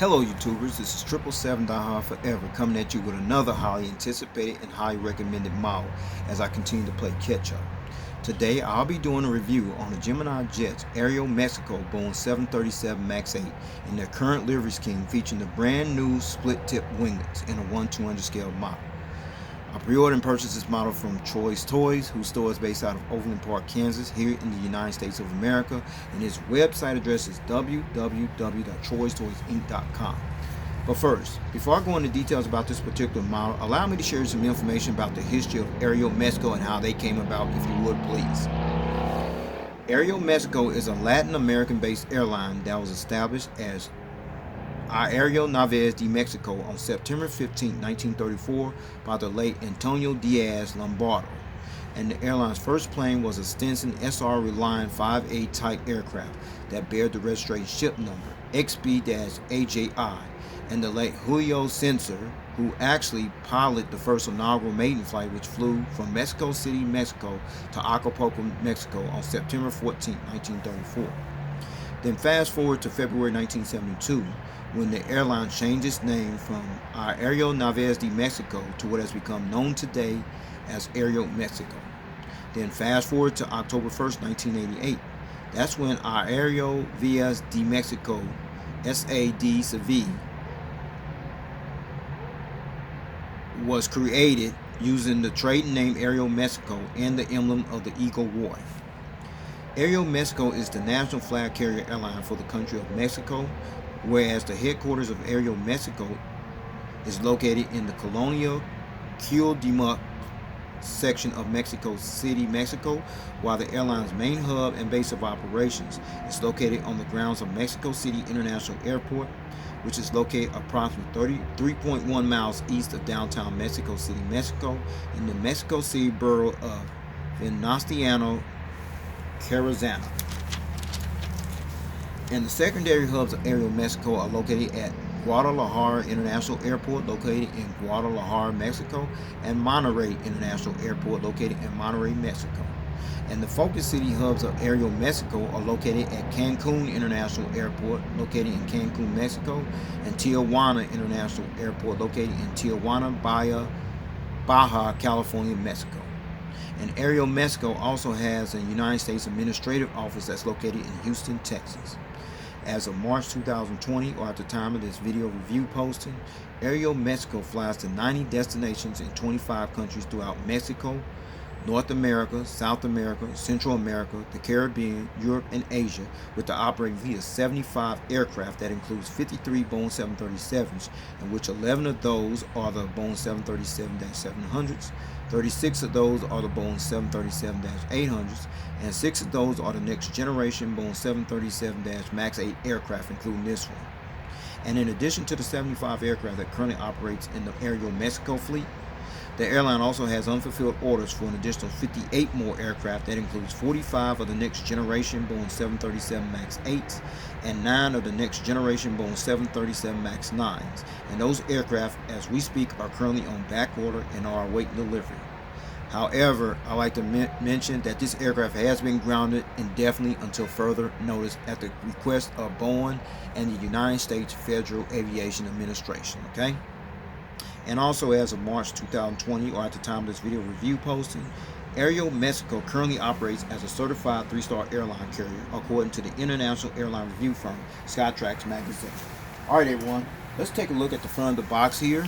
Hello YouTubers, this is 777 Forever coming at you with another highly anticipated and highly recommended model as I continue to play catch up. Today I'll be doing a review on the Gemini Jets Aeromexico Boeing 737 MAX 8 in their current livery scheme, featuring the brand new split tip winglets in a 1/200 scale model. I pre-ordered and purchased this model from Choice Toys, whose store is based out of Overland Park, Kansas, here in the United States of America, and his website address is www.choicetoysinc.com. But first, before I go into details about this particular model, allow me to share some information about the history of Aeromexico and how they came about, if you would please. Aeromexico is a Latin American-based airline that was established as Aerolineas de Mexico on September 15, 1934 by the late Antonio Diaz Lombardo, and the airline's first plane was a Stinson SR Reliant 5A type aircraft that bear the registration ship number XB-AJI, and the late Julio Censor, who actually piloted the first inaugural maiden flight, which flew from Mexico City, Mexico to Acapulco, Mexico on September 14, 1934. Then fast forward to February 1972, when the airline changed its name from Aeronaves de Mexico to what has become known today as Aeromexico. Then fast forward to October 1st, 1988. That's when Aeronaves de Mexico SAD was created using the trading name Aeromexico and the emblem of the Eagle Roy. Aeromexico is the national flag carrier airline for the country of Mexico, whereas the headquarters of Aeromexico is located in the colonial Cuauhtémoc section of Mexico City, Mexico, while the airline's main hub and base of operations is located on the grounds of Mexico City International Airport, which is located approximately 33.1 miles east of downtown Mexico City, Mexico, in the Mexico City borough of Venustiano Carranza. And the secondary hubs of Aeromexico are located at Guadalajara International Airport, located in Guadalajara, Mexico, and Monterrey International Airport, located in Monterrey, Mexico. And the focus city hubs of Aeromexico are located at Cancun International Airport, located in Cancun, Mexico, and Tijuana International Airport, located in Tijuana, Baja California, Mexico. And Aeromexico also has a United States administrative office that's located in Houston, Texas. As of March 2020, or at the time of this video review posting, Aeromexico flies to 90 destinations in 25 countries throughout Mexico, North America, South America, Central America, the Caribbean, Europe, and Asia, with the operating fleet of 75 aircraft that includes 53 Boeing 737s, in which 11 of those are the Boeing 737-700s, 36 of those are the Boeing 737-800s, and 6 of those are the next generation Boeing 737-MAX8 aircraft, including this one. And in addition to the 75 aircraft that currently operates in the Aeromexico fleet, the airline also has unfulfilled orders for an additional 58 more aircraft that includes 45 of the next generation Boeing 737 MAX 8s and 9 of the next generation Boeing 737 MAX 9s. And those aircraft, as we speak, are currently on back order and are awaiting delivery. However, I like to mention that this aircraft has been grounded indefinitely until further notice at the request of Boeing and the United States Federal Aviation Administration. Okay? And also, as of March 2020, or at the time of this video review posting, Aeromexico currently operates as a certified 3-star airline carrier, according to the international airline review firm Skytrax magazine. Alright everyone, let's take a look at the front of the box here.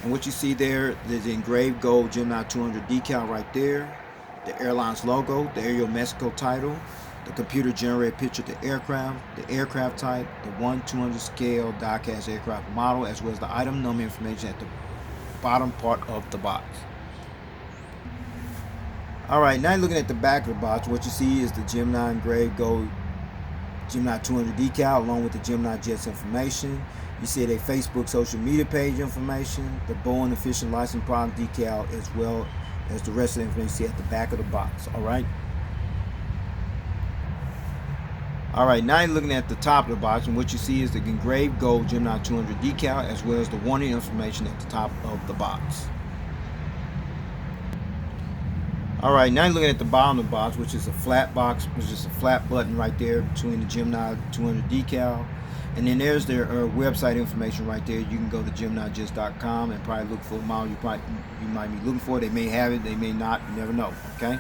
And what you see there, there's the engraved gold Gemini 200 decal right there, the airline's logo, the Aeromexico title, the computer generated picture of the aircraft type, the 1/200 scale die-cast aircraft model, as well as the item number information at the bottom part of the box. Alright, now looking at the back of the box, what you see is the Gemini engraved gold Gemini 200 decal along with the Gemini Jets information. You see their Facebook social media page information, the Boeing official license product decal, as well as the rest of the information you see at the back of the box. Alright. Alright, now you're looking at the top of the box, and what you see is the engraved gold Gemini 200 decal, as well as the warning information at the top of the box. Alright, now you're looking at the bottom of the box, which is a flat box, which is a flat button right there between the Gemini 200 decal And then there's their website information right there. You can go to GeminiJets.com and probably look for a model you might be looking for. They may have it, they may not. You never know. Okay.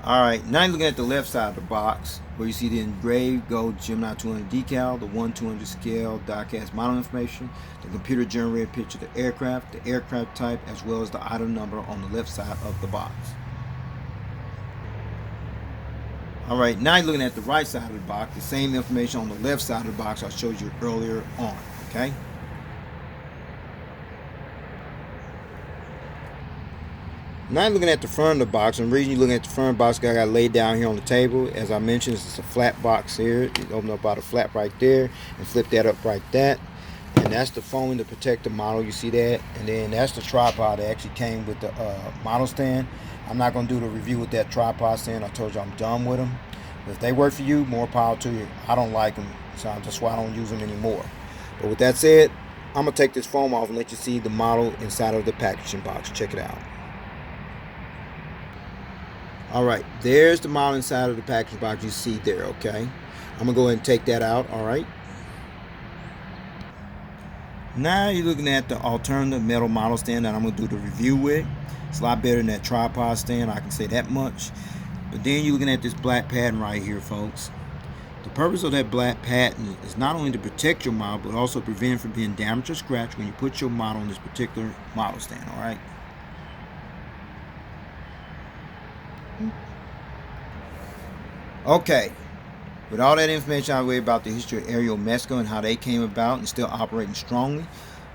All right. Now you're looking at the left side of the box where you see the engraved gold Gemini 200 decal, the 1/200 scale die-cast model information, the computer-generated picture of the aircraft type, as well as the item number on the left side of the box. Alright, now you're looking at the right side of the box, the same information on the left side of the box I showed you earlier on, okay? Now you're looking at the front of the box, and the reason you're looking at the front of the box, I got it laid down here on the table. As I mentioned, it's a flat box here. You open up about a flap right there and flip that up like that. And that's the foam to protect the model, you see that? And then that's the tripod that actually came with the model stand. I'm not going to do the review with that tripod stand. I told you I'm done with them. If they work for you, more power to you. I don't like them, so that's why I don't use them anymore. But with that said, I'm going to take this foam off and let you see the model inside of the packaging box. Check it out. Alright, there's the model inside of the packaging box you see there, okay? I'm going to go ahead and take that out, alright? Now you're looking at the alternative metal model stand that I'm going to do the review with. It's a lot better than that tripod stand, I can say that much. But then you're looking at this black pattern right here, folks. The purpose of that black pattern is not only to protect your model, but also prevent from being damaged or scratched when you put your model on this particular model stand, alright? Okay. With all that information out of the way about the history of Aeromexico and how they came about and still operating strongly,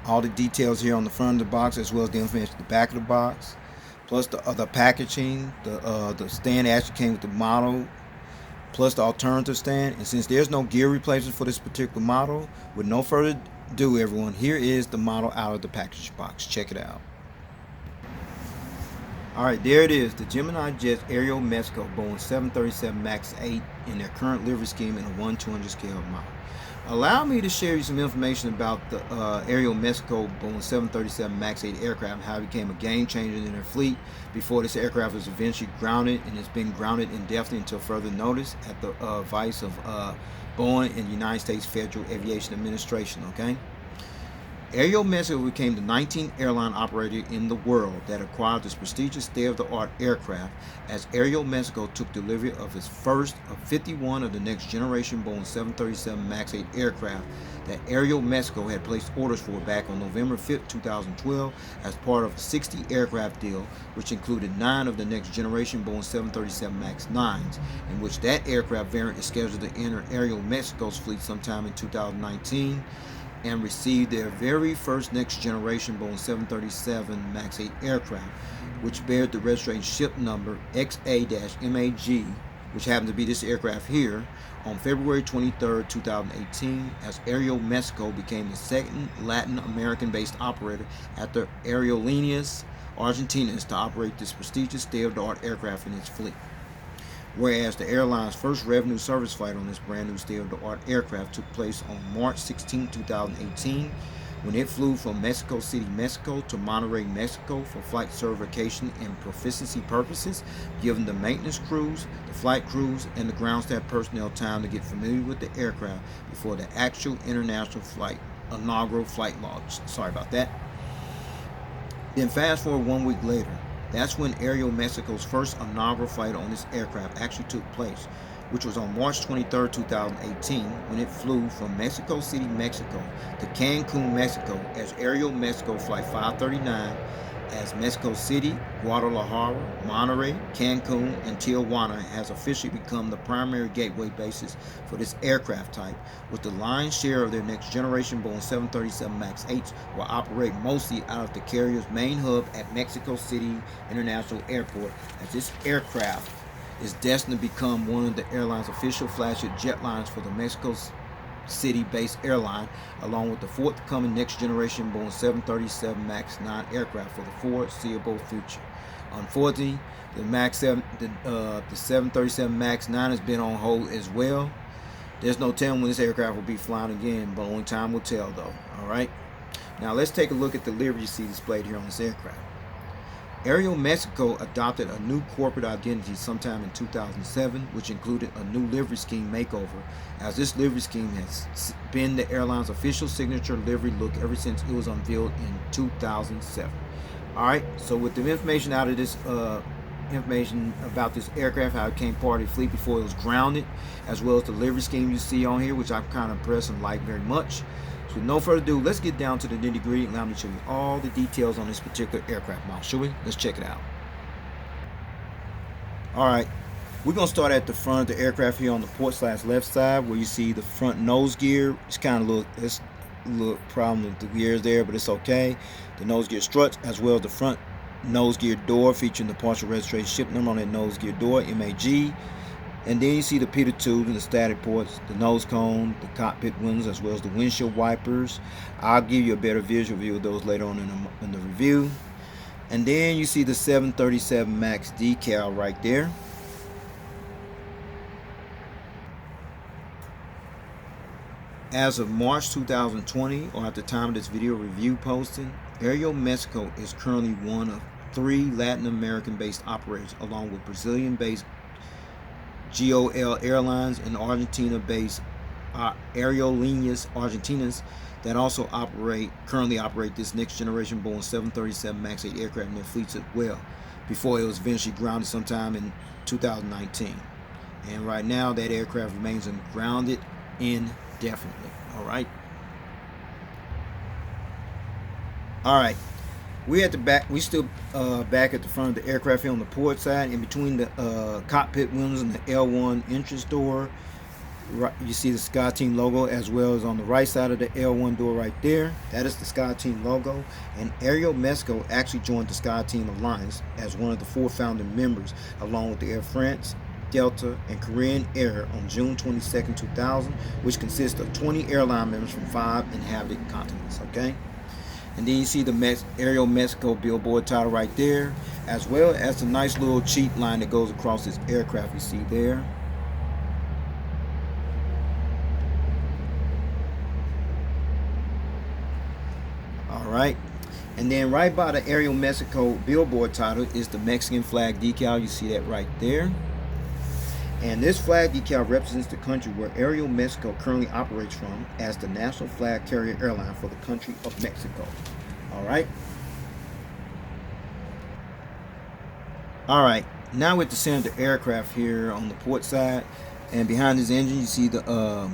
all the details here on the front of the box as well as the information at the back of the box, plus the other packaging, the stand actually came with the model, plus the alternative stand. And since there's no gear replacement for this particular model, with no further ado, everyone, here is the model out of the package box. Check it out. Alright, there it is, the Gemini Jets Aeromexico Boeing 737 MAX 8 in their current livery scheme in a 1/200 scale model. Allow me to share you some information about the Aeromexico Boeing 737 MAX 8 aircraft and how it became a game changer in their fleet before this aircraft was eventually grounded, and it's been grounded indefinitely until further notice at the advice of Boeing and the United States Federal Aviation Administration, okay? Aeromexico became the 19th airline operator in the world that acquired this prestigious state-of-the-art aircraft, as Aeromexico took delivery of its first of 51 of the next generation Boeing 737 MAX 8 aircraft that Aeromexico had placed orders for back on November 5, 2012 as part of a 60 aircraft deal, which included 9 of the next generation Boeing 737 MAX 9s, in which that aircraft variant is scheduled to enter Aeromexico's fleet sometime in 2019. And received their very first next generation Boeing 737 MAX 8 aircraft, which bears the registration ship number XA-MAG, which happened to be this aircraft here, on February 23, 2018, as Aeromexico became the second Latin American-based operator after Aerolineas, Argentinas, to operate this prestigious state-of-the-art aircraft in its fleet. Whereas the airline's first revenue service flight on this brand new state-of-the-art aircraft took place on March 16, 2018, when it flew from Mexico City, Mexico to Monterrey, Mexico for flight certification and proficiency purposes, giving the maintenance crews, the flight crews, and the ground staff personnel time to get familiar with the aircraft before the actual international flight, inaugural flight launch. Sorry about that. Then fast forward 1 week later, that's when Aeromexico's first inaugural flight on this aircraft actually took place, which was on March 23, 2018, when it flew from Mexico City, Mexico to Cancun, Mexico as Aeromexico Flight 539, as Mexico City, Guadalajara, Monterrey, Cancun, and Tijuana has officially become the primary gateway bases for this aircraft type, with the lion's share of their next generation Boeing 737 MAX 8s will operate mostly out of the carrier's main hub at Mexico City International Airport, as this aircraft is destined to become one of the airline's official flagship jetlines for the Mexico City-based airline, along with the forthcoming next-generation Boeing 737 MAX 9 aircraft for the foreseeable future. Unfortunately, the 737 MAX 9 has been on hold as well. There's no telling when this aircraft will be flying again, but only time will tell, though. All right. Now let's take a look at the livery you see displayed here on this aircraft. Aeromexico adopted a new corporate identity sometime in 2007, which included a new livery scheme makeover, as this livery scheme has been the airline's official signature livery look ever since it was unveiled in 2007. Alright, so with the information out of this information about this aircraft, how it came part of the fleet before it was grounded, as well as the livery scheme you see on here, which I'm kind of impressed and like very much. So with no further ado, let's get down to the nitty gritty and allow me to show you all the details on this particular aircraft model. Shall we? Let's check it out. Alright, we're going to start at the front of the aircraft here on the port/left side, where you see the front nose gear. It's kind of a little problem with the gears there, but it's okay. The nose gear struts, as well as the front nose gear door featuring the partial registration ship number on that nose gear door, MAG. And then you see the pitot tubes and the static ports, the nose cone, the cockpit windows, as well as the windshield wipers. I'll give you a better visual view of those later on in the review. And then you see the 737 MAX decal right there. As of March 2020, or at the time of this video review posting, Aeromexico is currently one of 3 Latin American-based operators, along with Brazilian-based GOL Airlines and Argentina-based Aerolineas Argentinas that also currently operate this next-generation Boeing 737 MAX8 aircraft in their fleets as well, before it was eventually grounded sometime in 2019. And right now, that aircraft remains grounded indefinitely. All right. We at the back. We still back at the front of the aircraft here on the port side, in between the cockpit windows and the L1 entrance door. Right, you see the SkyTeam logo, as well as on the right side of the L1 door right there. That is the SkyTeam logo. And Aeromexico actually joined the SkyTeam Alliance as one of the 4 founding members, along with the Air France, Delta, and Korean Air on June 22, 2000, which consists of 20 airline members from 5 inhabited continents. Okay. And then you see the Aeromexico billboard title right there, as well as the nice little cheat line that goes across this aircraft you see there. Alright, and then right by the Aeromexico billboard title is the Mexican flag decal. You see that right there. And this flag decal represents the country where Aeromexico currently operates from as the national flag carrier airline for the country of Mexico. Alright. Alright, now with the center of the aircraft here on the port side, and behind this engine you see the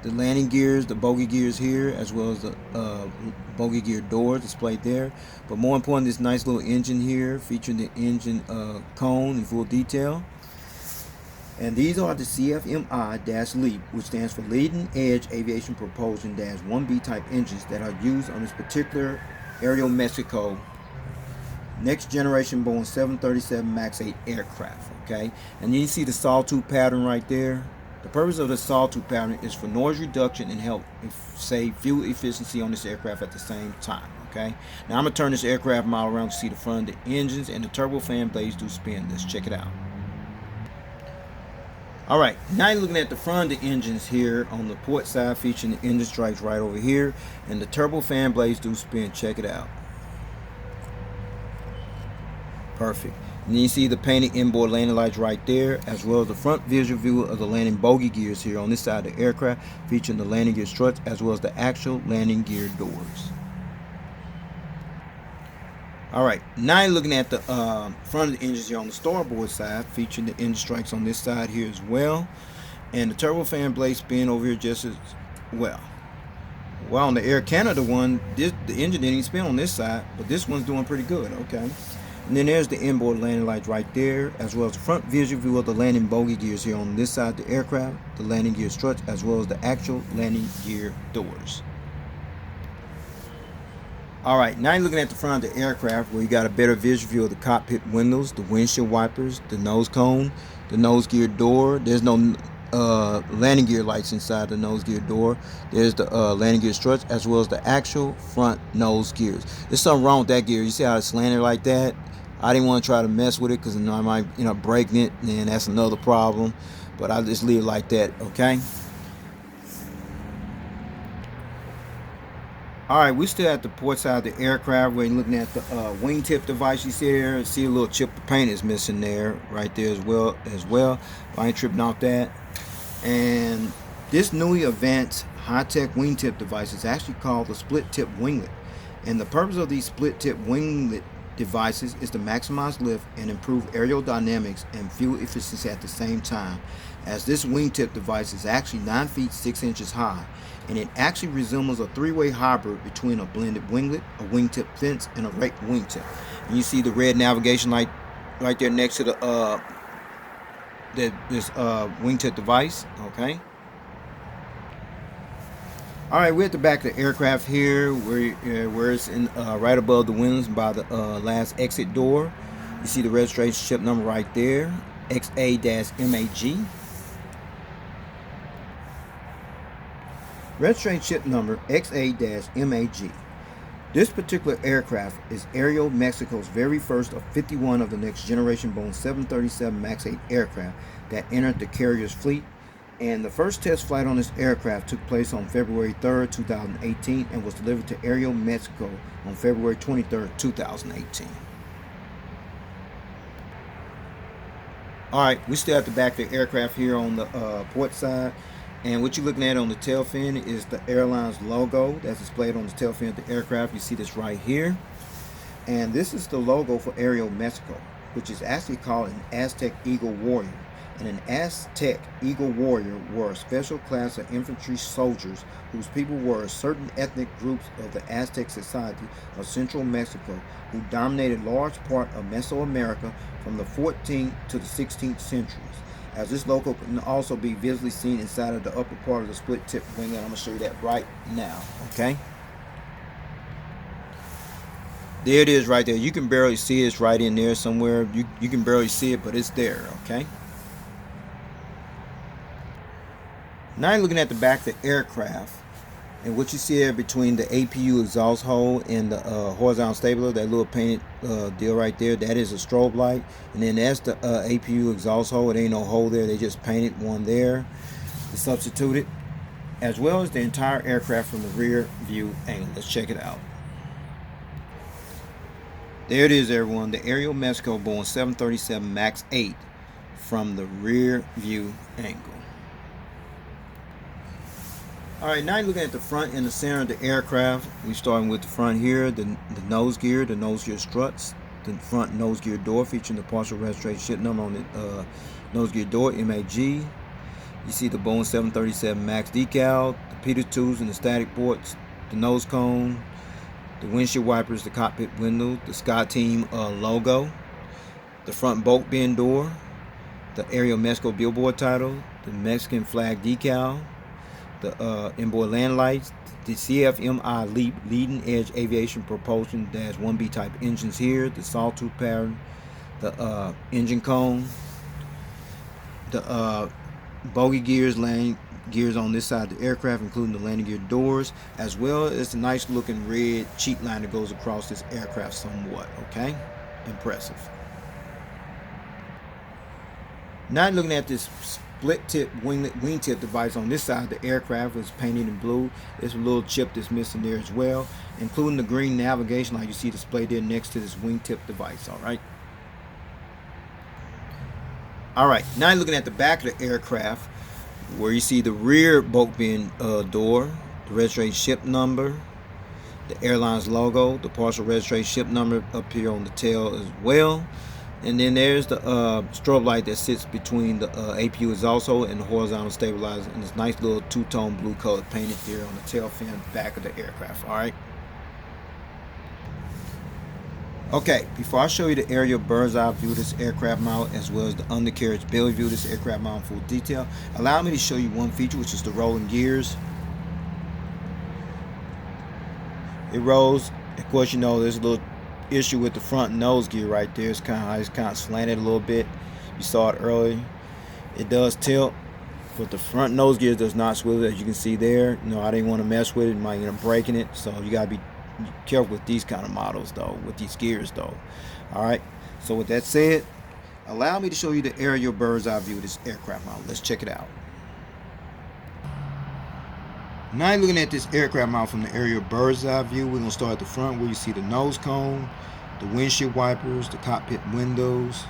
landing gears, the bogey gears here, as well as the bogey gear doors displayed there. But more important, this nice little engine here featuring the engine cone in full detail. And these are the CFMI-LEAP, which stands for Leading Edge Aviation Propulsion -1B type engines that are used on this particular Aeromexico next generation Boeing 737 MAX8 aircraft. Okay, and you see the sawtooth pattern right there. The purpose of the sawtooth pattern is for noise reduction and help save fuel efficiency on this aircraft at the same time. Okay, now I'm gonna turn this aircraft model around to see the front of the engines, and the turbofan blades do spin. Let's check it out. Alright, now you're looking at the front of the engines here on the port side, featuring the engine stripes right over here, and the turbofan blades do spin. Check it out. Perfect. And then you see the painted inboard landing lights right there, as well as the front visual view of the landing bogey gears here on this side of the aircraft, featuring the landing gear struts as well as the actual landing gear doors. Alright, now you're looking at the front of the engines here on the starboard side, featuring the engine strikes on this side here as well, and the turbofan blades spin over here just as well. While on the Air Canada one, the engine didn't even spin on this side, but this one's doing pretty good. Okay, and then there's the inboard landing lights right there, as well as the front visual view of the landing bogey gears here on this side of the aircraft, the landing gear struts, as well as the actual landing gear doors. Alright, now you're looking at the front of the aircraft, where you got a better visual view of the cockpit windows, the windshield wipers, the nose cone, the nose gear door. There's no landing gear lights inside the nose gear door. There's the landing gear struts, as well as the actual front nose gears. There's something wrong with that gear. You see how it's slanted like that? I didn't want to try to mess with it because I might end up breaking it, and that's another problem. But I'll just leave it like that. Okay. All right, we're still at the port side of the aircraft. We're looking at the wingtip device. You see there, see a little chip of paint is missing there, right there as well. I ain't tripping off that. And this newly advanced high-tech wingtip device is actually called the split-tip winglet. And the purpose of these split-tip winglet devices is to maximize lift and improve aerodynamics and fuel efficiency at the same time, as this wingtip device is actually 9 feet 6 inches high, and it actually resembles a three-way hybrid between a blended winglet, a wingtip fence, and a raked wingtip. And you see the red navigation light right there next to the this wingtip device. Okay. All right, we're at the back of the aircraft here, where it's in right above the windows by the last exit door. You see the registration ship number right there, XA-MAG. Registration ship number XA-MAG. This particular aircraft is Aeromexico's very first of 51 of the next generation Boeing 737 MAX 8 aircraft that entered the carrier's fleet. And the first test flight on this aircraft took place on February 3rd, 2018, and was delivered to Aeromexico on February 23rd, 2018. Alright, we're still at the back of the aircraft here on the port side. And what you're looking at on the tail fin is the Airline's logo that's displayed on the tail fin of the aircraft. You see this right here. And this is the logo for Aeromexico, which is actually called an Aztec Eagle Warrior. And an Aztec Eagle Warrior were a special class of infantry soldiers whose people were certain ethnic groups of the Aztec society of central Mexico who dominated large part of Mesoamerica from the 14th to the 16th centuries. As this logo can also be visually seen inside of the upper part of the split tip wing, and I'm going to show you that right now. Okay. There it is right there. You can barely see it. It's right in there somewhere. You can barely see it, but it's there. Okay. Now you're looking at the back of the aircraft, and what you see there between the APU exhaust hole and the horizontal stabilizer, that little painted deal right there, that is a strobe light. And then that's the APU exhaust hole. It ain't no hole there. They just painted one there to substitute it, as well as the entire aircraft from the rear view angle. Let's check it out. There it is, everyone. The Aeromexico Boeing 737 MAX 8 from the rear view angle. Alright, now you're looking at the front and the center of the aircraft. We're starting with the front here, the nose gear struts, the front nose gear door featuring the partial registration ship number on the nose gear door, MAG. You see the Boeing 737 MAX decal, the Peter tubes and the static ports, the nose cone, the windshield wipers, the cockpit window, the Sky Team logo, the front bulk bin door, the Aeromexico billboard title, the Mexican flag decal, the inboard land lights, the CFMI LEAP leading edge aviation propulsion -1B type engines here, the sawtooth pattern, the engine cone, the bogey gears, landing gears on this side of the aircraft, including the landing gear doors, as well as the nice looking red cheat line that goes across this aircraft somewhat. Okay, impressive. Now looking at this split tip wingtip device on this side of the aircraft, is painted in blue. There's a little chip that's missing there as well, including the green navigation light you see displayed there next to this wingtip device. Alright, now you're looking at the back of the aircraft, where you see the rear bulk bin door, the registration ship number, the airline's logo, the partial registration ship number up here on the tail as well. And then there's the strobe light that sits between the APU exhaust hole and the horizontal stabilizer, and this nice little two-tone blue color painted there on the tail fin back of the aircraft. Alright. Okay, before I show you the aerial bird's eye view of this aircraft model, as well as the undercarriage belly view of this aircraft model in full detail, allow me to show you one feature, which is the rolling gears. It rolls. Of course, you know there's a little issue with the front nose gear right there. It's kind of slanted a little bit. You saw it earlier. It does tilt, but the front nose gear does not swivel, as you can see there. You know, I didn't want to mess with it. You might end up breaking it, so you gotta be careful with these kind of models though, with these gears though. Alright, so with that said, allow me to show you the aerial bird's eye view of this aircraft model. Let's check it out. Now you're looking at this aircraft model from the aerial bird's eye view. We're going to start at the front where you see the nose cone, the windshield wipers, the cockpit windows.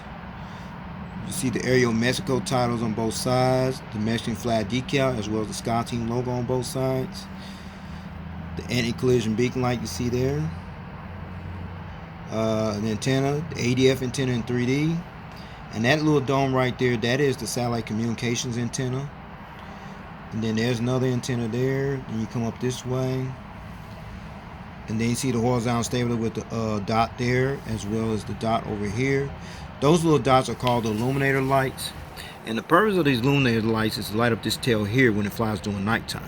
You see the Aeromexico titles on both sides, the Mexican flag decal, as well as the Sky Team logo on both sides. The anti-collision beacon light you see there. An antenna, the ADF antenna in 3D. And that little dome right there, that is the satellite communications antenna. And then there's another antenna there. Then you come up this way. And then you see the horizontal stabilizer with the dot there, as well as the dot over here. Those little dots are called the illuminator lights. And the purpose of these illuminator lights is to light up this tail here when it flies during nighttime.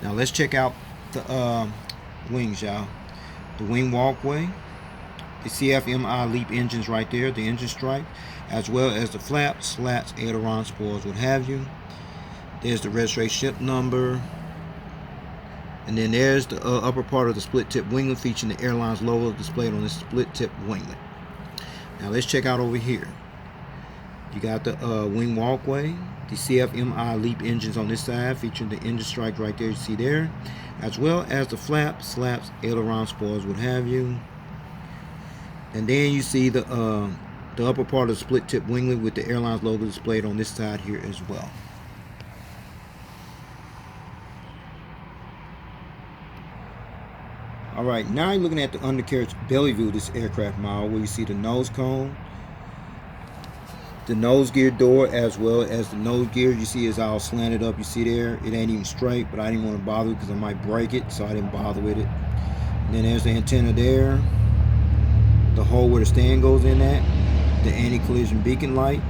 Now let's check out the wings, y'all. The wing walkway. The CFMI LEAP engines right there, the engine stripe, as well as the flaps, slats, aileron spoilers, what have you. There's the registration ship number. And then there's the upper part of the split tip winglet featuring the airline's logo displayed on this split tip winglet. Now let's check out over here. You got the wing walkway, the CFMI LEAP engines on this side featuring the engine stripe right there you see there, as well as the flaps, slats, aileron spoilers, what have you. And then you see the upper part of the split tip winglet with the airline's logo displayed on this side here as well. Alright, now you're looking at the undercarriage belly view of this aircraft model where you see the nose cone, the nose gear door, as well as the nose gear you see is all slanted up. You see there, it ain't even straight, but I didn't want to bother because I might break it, so I didn't bother with it. And then there's the antenna there, the hole where the stand goes in at, the anti-collision beacon light,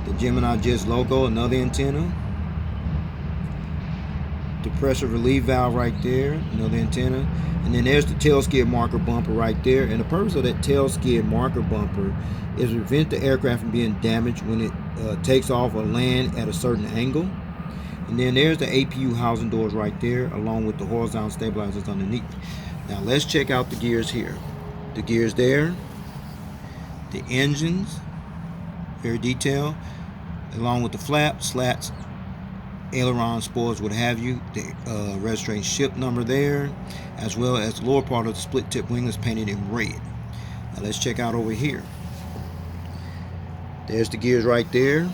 the Gemini Jets logo, another antenna, the pressure relief valve right there, another antenna, and then there's the tail skid marker bumper right there. And the purpose of that tail skid marker bumper is to prevent the aircraft from being damaged when it takes off or land at a certain angle. And then there's the APU housing doors right there, along with the horizontal stabilizers underneath. Now let's check out the gears here. The gears there, the engines, very detailed, along with the flaps, slats, aileron spoilers, what have you, the registration ship number there, as well as the lower part of the split tip winglets painted in red. Now let's check out over here. There's the gears right there,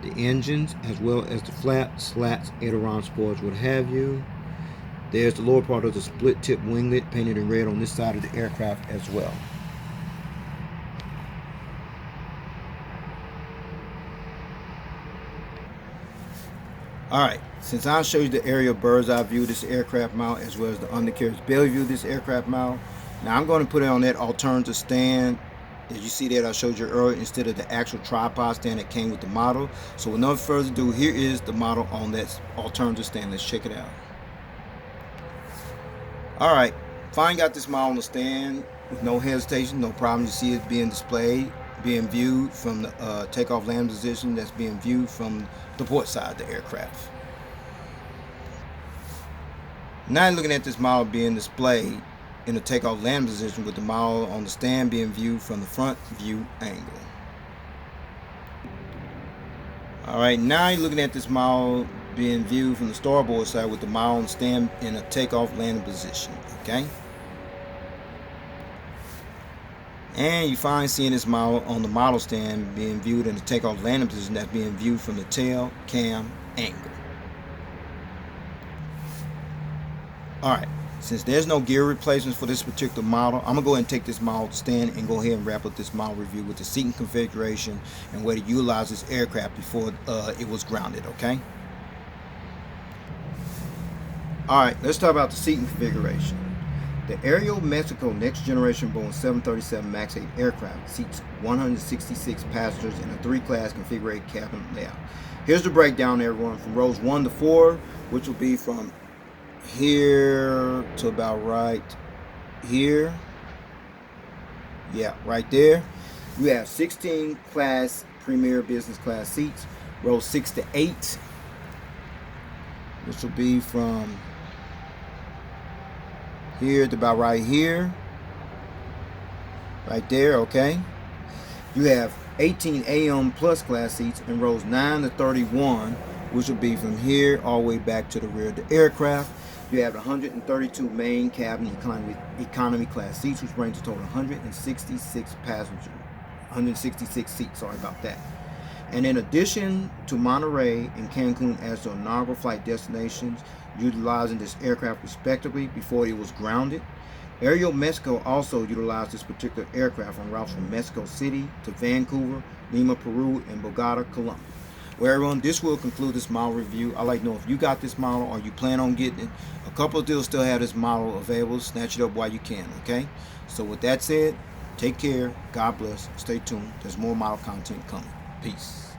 the engines, as well as the flaps, slats, aileron spoilers, what have you. There's the lower part of the split tip winglet painted in red on this side of the aircraft as well. Alright, since I showed you the aerial bird's eye view of this aircraft model as well as the undercarriage belly view of this aircraft model, now I'm going to put it on that alternative stand. As you see that I showed you earlier, instead of the actual tripod stand that came with the model. So with no further ado, here is the model on that alternative stand. Let's check it out. Alright, finally got this model on the stand with no hesitation, no problem. You see it being displayed, being viewed from the takeoff land position, that's being viewed from the port side of the aircraft. Now you're looking at this model being displayed in the takeoff land position with the model on the stand being viewed from the front view angle. Alright, now you're looking at this model being viewed from the starboard side with the model on the stand in a takeoff landing position. Okay, and you finally seeing this model on the model stand being viewed in the takeoff landing position that's being viewed from the tail cam angle. Alright, since there's no gear replacements for this particular model, I'm gonna go ahead and take this model stand and go ahead and wrap up this model review with the seating configuration and way to utilize this aircraft before it was grounded. Okay. Alright, let's talk about the seating configuration. The Aeromexico next generation Boeing 737 MAX 8 aircraft seats 166 passengers in a 3-class configured cabin layout. Here's the breakdown, everyone, from rows 1 to 4, which will be from here to about right here. Yeah, right there. You have 16 class premier business class seats, rows 6 to 8, which will be from here to about right here, right there. Okay, you have 18 AM plus class seats in rows 9 to 31, which will be from here all the way back to the rear of the aircraft. You have 132 main cabin economy class seats, which brings a total of 166 passengers, 166 seats. Sorry about that. And in addition to Monterey and Cancun as the inaugural flight destinations, utilizing this aircraft respectively before it was grounded, Aeromexico also utilized this particular aircraft on routes from Mexico City to Vancouver, Lima, Peru, and Bogota, Colombia. Well, everyone, this will conclude this model review. I'd like to know if you got this model or you plan on getting it. A couple of deals still have this model available. Snatch it up while you can, okay? So with that said, take care. God bless. Stay tuned. There's more model content coming. Peace.